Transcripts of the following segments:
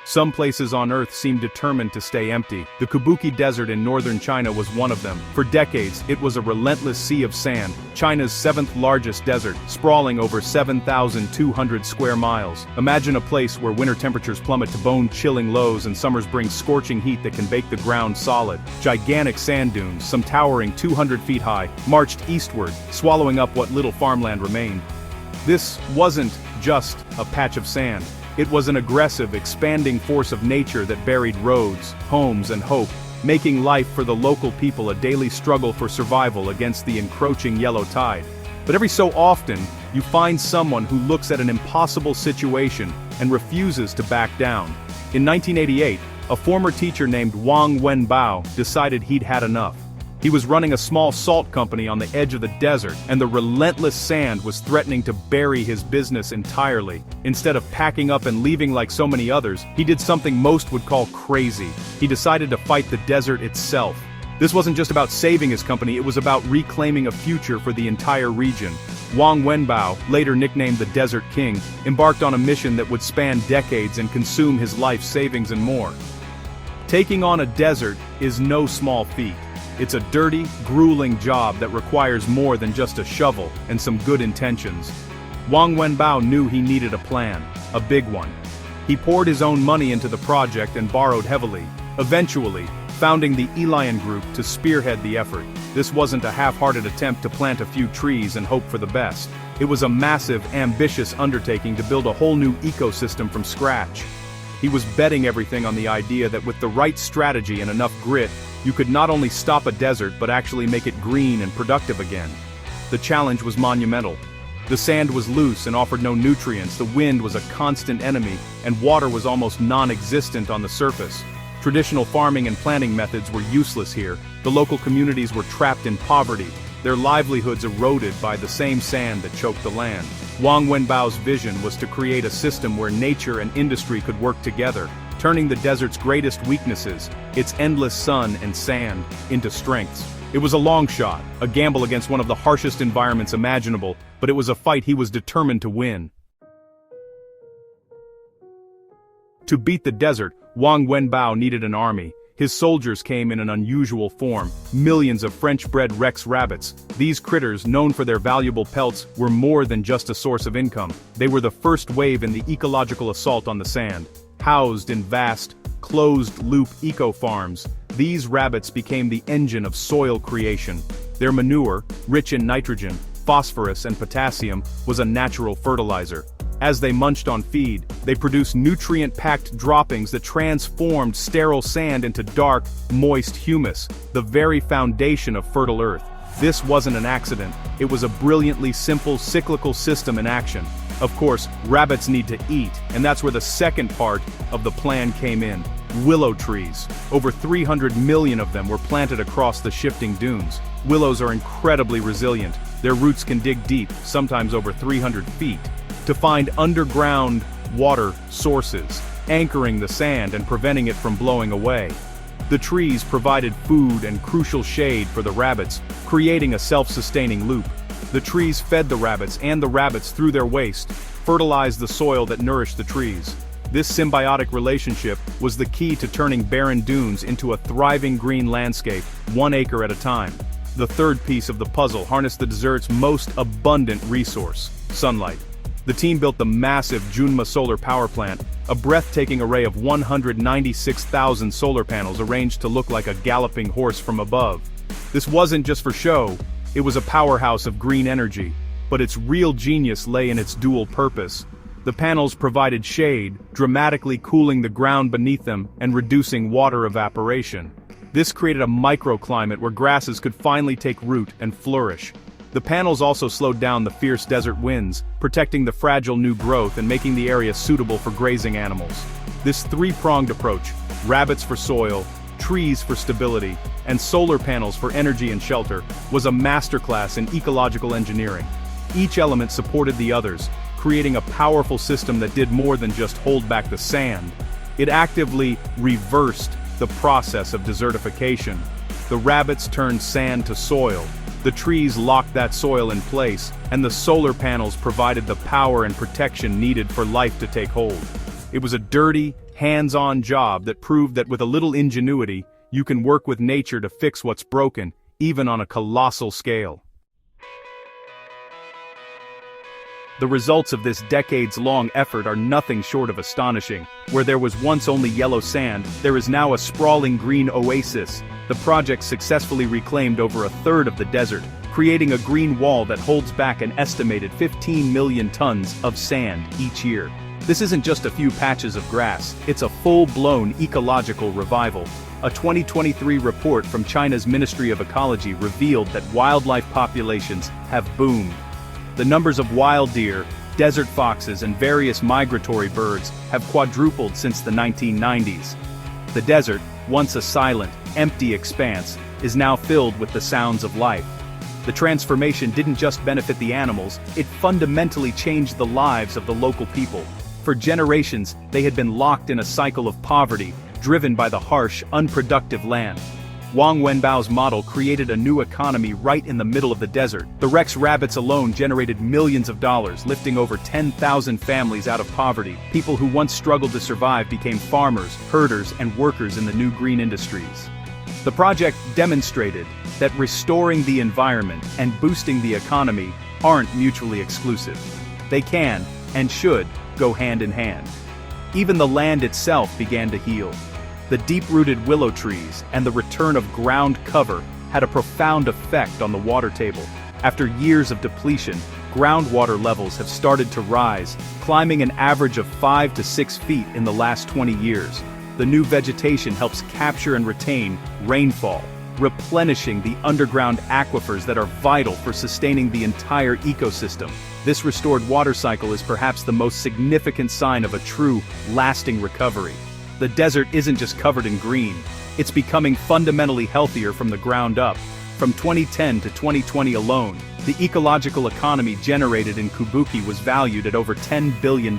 Some places on Earth seemed determined to stay empty. The Kubuqi Desert in northern China was one of them. For decades, it was a relentless sea of sand, China's seventh largest desert, sprawling over 7,200 square miles. Imagine a place where winter temperatures plummet to bone-chilling lows and summers bring scorching heat that can bake the ground solid. Gigantic sand dunes, some towering 200 feet high, marched eastward, swallowing up what little farmland remained. This wasn't just a patch of sand. It was an aggressive, expanding force of nature that buried roads, homes, and hope, making life for the local people a daily struggle for survival against the encroaching yellow tide. But every so often, you find someone who looks at an impossible situation and refuses to back down. In 1988, a former teacher named Wang Wenbao decided he'd had enough. He was running a small salt company on the edge of the desert, and the relentless sand was threatening to bury his business entirely. Instead of packing up and leaving like so many others, he did something most would call crazy. He decided to fight the desert itself. This wasn't just about saving his company, it was about reclaiming a future for the entire region. Wang Wenbao, later nicknamed the Desert King, embarked on a mission that would span decades and consume his life savings and more. Taking on a desert is no small feat. It's a dirty, grueling job that requires more than just a shovel and some good intentions. Wang Wenbao knew he needed a plan, a big one. He poured his own money into the project and borrowed heavily, eventually founding the Elian Group to spearhead the effort. This wasn't a half-hearted attempt to plant a few trees and hope for the best. It was a massive, ambitious undertaking to build a whole new ecosystem from scratch. He was betting everything on the idea that with the right strategy and enough grit, you could not only stop a desert but actually make it green and productive again. The challenge was monumental. The sand was loose and offered no nutrients, the wind was a constant enemy, and water was almost non-existent on the surface. Traditional farming and planting methods were useless here. The local communities were trapped in poverty, their livelihoods eroded by the same sand that choked the land. Wang Wenbao's vision was to create a system where nature and industry could work together, turning the desert's greatest weaknesses, its endless sun and sand, into strengths. It was a long shot, a gamble against one of the harshest environments imaginable, but it was a fight he was determined to win. To beat the desert, Wang Wenbao needed an army. His soldiers came in an unusual form, millions of French-bred Rex rabbits. These critters, known for their valuable pelts, were more than just a source of income. They were the first wave in the ecological assault on the sand. Housed in vast, closed-loop eco-farms, these rabbits became the engine of soil creation. Their manure, rich in nitrogen, phosphorus and potassium, was a natural fertilizer. As they munched on feed, they produced nutrient-packed droppings that transformed sterile sand into dark, moist humus, the very foundation of fertile earth. This wasn't an accident, it was a brilliantly simple cyclical system in action. Of course, rabbits need to eat, and that's where the second part of the plan came in. Willow trees. Over 300 million of them were planted across the shifting dunes. Willows are incredibly resilient. Their roots can dig deep, sometimes over 300 feet, to find underground water sources, anchoring the sand and preventing it from blowing away. The trees provided food and crucial shade for the rabbits, creating a self-sustaining loop. The trees fed the rabbits, and the rabbits, through their waste, fertilized the soil that nourished the trees. This symbiotic relationship was the key to turning barren dunes into a thriving green landscape, 1 acre at a time. The third piece of the puzzle harnessed the desert's most abundant resource: sunlight. The team built the massive Junma solar power plant, a breathtaking array of 196,000 solar panels arranged to look like a galloping horse from above. This wasn't just for show, it was a powerhouse of green energy, but its real genius lay in its dual purpose. The panels provided shade, dramatically cooling the ground beneath them and reducing water evaporation. This created a microclimate where grasses could finally take root and flourish. The panels also slowed down the fierce desert winds, protecting the fragile new growth and making the area suitable for grazing animals. This three-pronged approach, rabbits for soil, trees for stability, and solar panels for energy and shelter, was a masterclass in ecological engineering. Each element supported the others, creating a powerful system that did more than just hold back the sand. It actively reversed the process of desertification. The rabbits turned sand to soil, the trees locked that soil in place, and the solar panels provided the power and protection needed for life to take hold. It was a dirty, hands-on job that proved that with a little ingenuity, you can work with nature to fix what's broken, even on a colossal scale. The results of this decades-long effort are nothing short of astonishing. Where there was once only yellow sand, there is now a sprawling green oasis. The project successfully reclaimed over a third of the desert, creating a green wall that holds back an estimated 15 million tons of sand each year. This isn't just a few patches of grass, it's a full-blown ecological revival. A 2023 report from China's Ministry of Ecology revealed that wildlife populations have boomed. The numbers of wild deer, desert foxes and various migratory birds have quadrupled since the 1990s. The desert, once a silent, empty expanse, is now filled with the sounds of life. The transformation didn't just benefit the animals, it fundamentally changed the lives of the local people. For generations, they had been locked in a cycle of poverty, driven by the harsh, unproductive land. Wang Wenbao's model created a new economy right in the middle of the desert. The Rex rabbits alone generated millions of dollars, lifting over 10,000 families out of poverty. People who once struggled to survive became farmers, herders, and workers in the new green industries. The project demonstrated that restoring the environment and boosting the economy aren't mutually exclusive. They can, and should, go hand in hand. Even the land itself began to heal. The deep-rooted willow trees and the return of ground cover had a profound effect on the water table. After years of depletion, groundwater levels have started to rise, climbing an average of 5 to 6 feet in the last 20 years. The new vegetation helps capture and retain rainfall, replenishing the underground aquifers that are vital for sustaining the entire ecosystem. This restored water cycle is perhaps the most significant sign of a true, lasting recovery. The desert isn't just covered in green, it's becoming fundamentally healthier from the ground up. From 2010 to 2020 alone, the ecological economy generated in Kubuqi was valued at over $10 billion.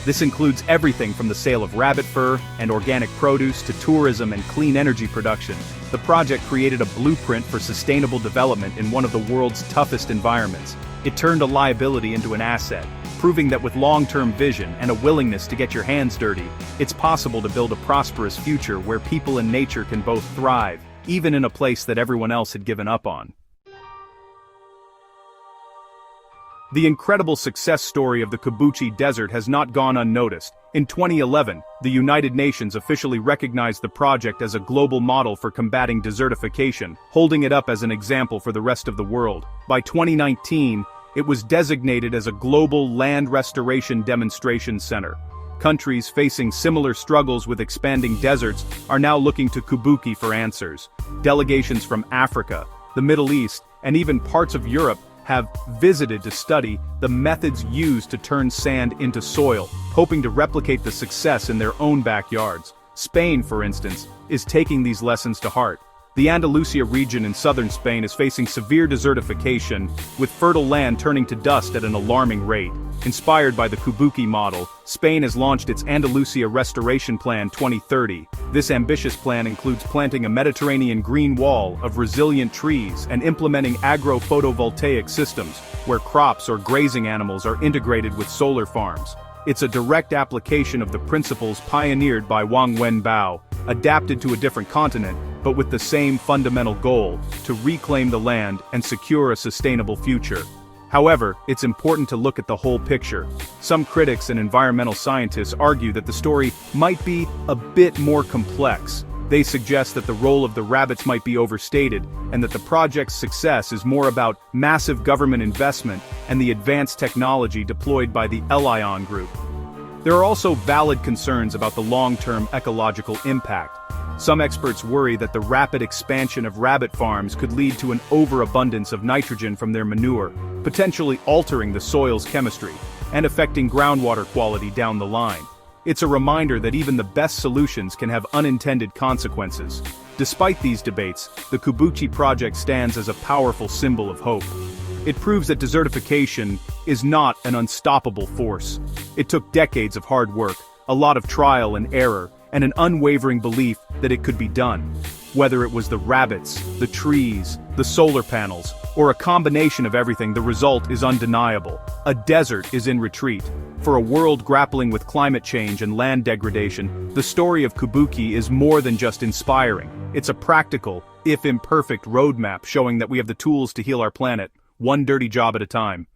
This includes everything from the sale of rabbit fur and organic produce to tourism and clean energy production. The project created a blueprint for sustainable development in one of the world's toughest environments. It turned a liability into an asset, proving that with long-term vision and a willingness to get your hands dirty, it's possible to build a prosperous future where people and nature can both thrive, even in a place that everyone else had given up on. The incredible success story of the Kubuqi Desert has not gone unnoticed. In 2011, the United Nations officially recognized the project as a global model for combating desertification, holding it up as an example for the rest of the world. By 2019, it was designated as a global land restoration demonstration center. Countries facing similar struggles with expanding deserts are now looking to Kubuqi for answers. Delegations from Africa, the Middle East, and even parts of Europe have visited to study the methods used to turn sand into soil, hoping to replicate the success in their own backyards. Spain, for instance, is taking these lessons to heart. The Andalusia region in southern Spain is facing severe desertification, with fertile land turning to dust at an alarming rate. Inspired by the Kubuqi model, Spain has launched its Andalusia Restoration Plan 2030. This ambitious plan includes planting a Mediterranean green wall of resilient trees and implementing agro-photovoltaic systems, where crops or grazing animals are integrated with solar farms. It's a direct application of the principles pioneered by Wang Wenbao, adapted to a different continent, but with the same fundamental goal, to reclaim the land and secure a sustainable future. However, it's important to look at the whole picture. Some critics and environmental scientists argue that the story might be a bit more complex. They suggest that the role of the rabbits might be overstated, and that the project's success is more about massive government investment and the advanced technology deployed by the Lion Group. There are also valid concerns about the long-term ecological impact. Some experts worry that the rapid expansion of rabbit farms could lead to an overabundance of nitrogen from their manure, potentially altering the soil's chemistry and affecting groundwater quality down the line. It's a reminder that even the best solutions can have unintended consequences. Despite these debates, the Kubuqi project stands as a powerful symbol of hope. It proves that desertification is not an unstoppable force. It took decades of hard work, a lot of trial and error, and an unwavering belief that it could be done. Whether it was the rabbits, the trees, the solar panels, or a combination of everything, the result is undeniable. A desert is in retreat. For a world grappling with climate change and land degradation, the story of Kubuqi is more than just inspiring. It's a practical, if imperfect, roadmap showing that we have the tools to heal our planet, one dirty job at a time.